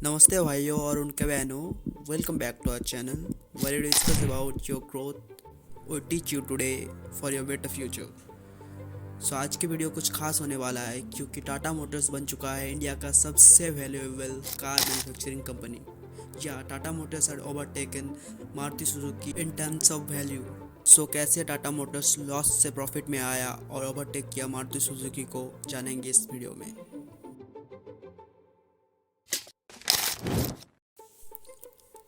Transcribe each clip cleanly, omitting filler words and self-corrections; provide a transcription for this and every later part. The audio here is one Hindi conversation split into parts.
नमस्ते भाइयों और उनके बहनों। Welcome back to our channel where we discuss about your growth or teach you today for your better future। सो आज की वीडियो कुछ खास होने वाला है क्योंकि टाटा मोटर्स बन चुका है इंडिया का सबसे वैल्यूएबल कार मैन्युफैक्चरिंग कंपनी। या Tata Motors had overtaken Maruti Suzuki in terms of value. So कैसे टाटा मोटर्स लॉस से प्रॉफिट में आया और ओवरटेक किया मारुति सुजुकी को, जानेंगे इस वीडियो में।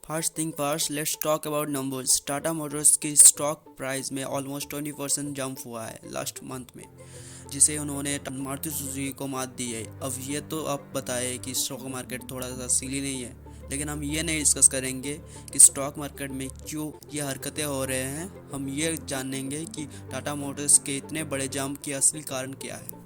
First thing first, let's talk about numbers. Tata Motors की स्टॉक प्राइस में ऑलमोस्ट 20% जंप हुआ है लास्ट मंथ में, जिसे उन्होंने मारुति सुजुकी को मात दी है। अब ये तो आप बताए कि स्टॉक मार्केट थोड़ा सा सीली नहीं है, लेकिन हम ये नहीं डिस्कस करेंगे कि स्टॉक मार्केट में क्यों ये हरकतें हो रहे हैं। हम ये जानेंगे कि टाटा मोटर्स के इतने बड़े जंप के असली कारण क्या है।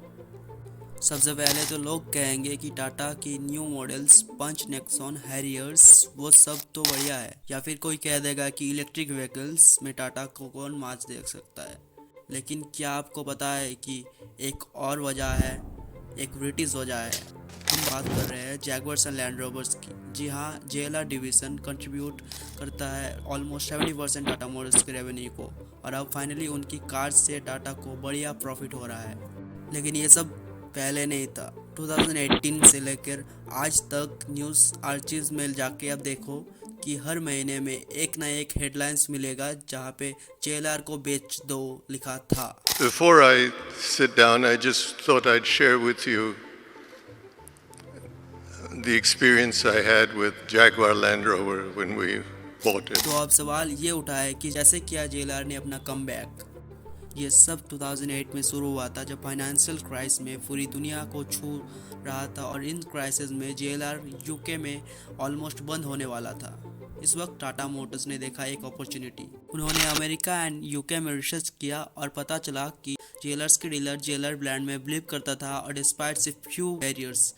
सबसे पहले तो लोग कहेंगे कि टाटा की न्यू मॉडल्स पंच, नेक्सॉन, हैरियर्स वो सब तो बढ़िया है, या फिर कोई कह देगा कि इलेक्ट्रिक व्हीकल्स में टाटा को कौन मैच देख सकता है। लेकिन क्या आपको पता है कि एक और वजह है, एक ब्रिटिश वजह है। हम बात कर रहे हैं जैगुआर्स एंड लैंड रोवर्स की। जी हाँ, जेएलआर डिवीज़न कंट्रीब्यूट करता है ऑलमोस्ट 70% टाटा मोटर्स के रेवेन्यू को, और अब फाइनली उनकी कार्स से टाटा को बढ़िया प्रॉफिट हो रहा है। लेकिन ये सब पहले नहीं था। 2018 से लेकर आज तक न्यूज़ आर्चिव्स में जाके अब देखो कि हर महीने में एक ना एक हेडलाइंस मिलेगा जहाँ पे जेएलआर को बेच दो लिखा था। Before I sit down, I just thought I'd share with you the experience I had with Jaguar Land Rover when we bought it. तो अब सवाल ये उठा है कि जैसे किया जेएलआर ने अपना कमबैक। ये सब 2008 में शुरू हुआ था, जब फाइनेंशियल क्राइसिस में पूरी दुनिया को छू रहा था, और इन क्राइसिस में जेएलआर यूके में ऑलमोस्ट बंद होने वाला था। इस वक्त टाटा मोटर्स ने देखा एक अपॉर्चुनिटी। उन्होंने अमेरिका एंड यूके में रिसर्च किया और पता चला कि जेएलआर के डीलर जेएलआर ब्रांड में बिलीव करता था और डिस्पाइट से फ्यू बैरियर्स,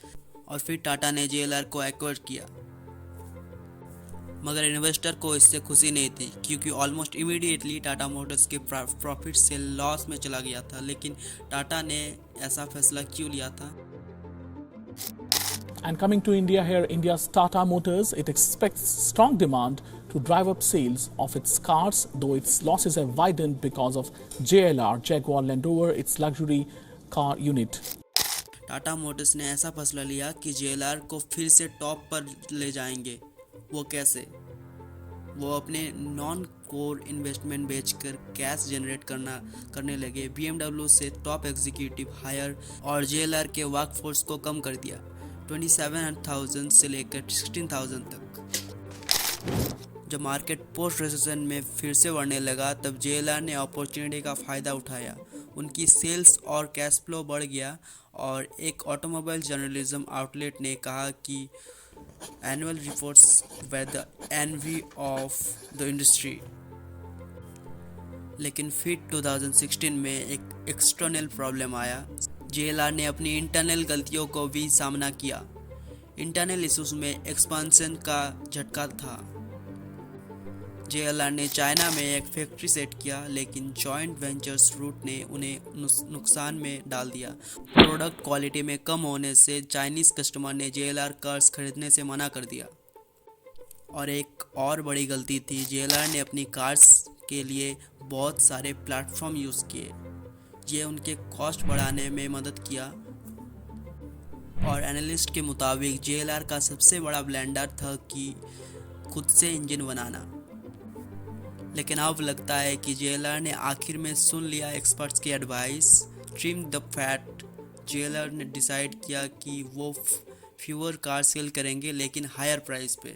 और फिर टाटा ने जेएलआर को एक्वायर किया। मगर इन्वेस्टर को इससे खुशी नहीं थी, क्योंकि ऑलमोस्ट इमीडिएटली टाटा मोटर्स के प्रॉफिट से लॉस में चला गया था। लेकिन टाटा ने ऐसा फैसला क्यों लिया था? And coming to India here, India's Tata Motors, it expects strong demand to drive up sales of its cars, though its losses have widened because of JLR, Jaguar Land Rover, its luxury car unit. Tata Motors ने ऐसा फैसला लिया कि जेएलआर को फिर से टॉप पर ले जाएंगे। वो कैसे? वो अपने नॉन कोर इन्वेस्टमेंट बेचकर कैश जनरेट करने लगे। BMW से टॉप एग्जीक्यूटिव हायर और जेएलआर के वर्कफोर्स को कम कर दिया, 27,000 से लेकर 16,000 तक। जब मार्केट पोस्ट रिसेशन में फिर से बढ़ने लगा, तब जेएलआर ने अपॉर्चुनिटी का फ़ायदा उठाया। उनकी सेल्स और कैश फ्लो बढ़ गया, और एक ऑटोमोबाइल जर्नलिज्म आउटलेट ने कहा कि annual reports were the envy of the industry। लेकिन फिर 2016 में एक एक्सटर्नल प्रॉब्लम आया। जेएलआर ने अपनी इंटरनल गलतियों को भी सामना किया। इंटरनल इश्यूज में एक्सपेंशन का झटका था। जेएलआर ने चाइना में एक फैक्ट्री सेट किया, लेकिन जॉइंट वेंचर्स रूट ने उन्हें नुकसान में डाल दिया। प्रोडक्ट क्वालिटी में कम होने से चाइनीज़ कस्टमर ने जेएलआर कार्स खरीदने से मना कर दिया। और एक और बड़ी गलती थी, जेएलआर ने अपनी कार्स के लिए बहुत सारे प्लेटफॉर्म यूज़ किए। ये उनके कॉस्ट बढ़ाने में मदद किया, और एनालिस्ट के मुताबिक जेएलआर का सबसे बड़ा ब्लेंडर था कि खुद से इंजन बनाना। लेकिन अब लगता है कि जेएलआर ने आखिर में सुन लिया एक्सपर्ट्स की advice, trim the fat. JLR ने डिसाइड किया कि वो फ्यूअर कार सेल करेंगे, लेकिन हायर प्राइस पे।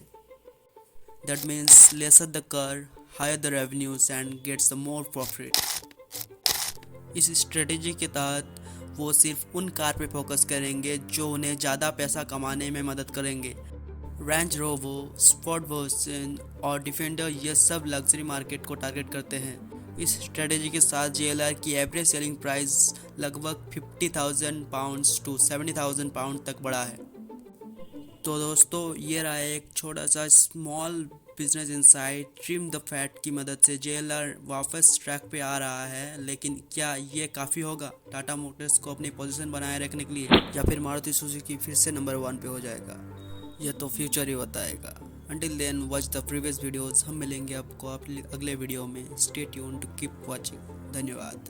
That means lesser the car, higher the revenues and gets the more profit. इस स्ट्रेटेजी के तहत वो सिर्फ उन कार पे फोकस करेंगे जो उन्हें ज़्यादा पैसा कमाने में मदद करेंगे। रेंज रोवर, स्पोर्ट वर्जन और डिफेंडर, ये सब लग्जरी मार्केट को टारगेट करते हैं। इस स्ट्रेटेजी के साथ जेएलआर की एवरेज सेलिंग प्राइस लगभग 50,000 पाउंड्स टू 70,000 पाउंड तक बढ़ा है। तो दोस्तों, ये रहा एक छोटा सा small business insight. Trim the fat की मदद से जेएलआर वापस ट्रैक पे आ रहा है, लेकिन क्या ये काफ़ी होगा टाटा मोटर्स को अपनी पोजीशन बनाए रखने के लिए, या फिर मारुति सुजुकी फिर से नंबर 1 पे हो जाएगा? यह तो फ्यूचर ही बताएगा। Until then watch the previous videos. हम मिलेंगे आपको अगले वीडियो में। Stay tune to keep watching. धन्यवाद।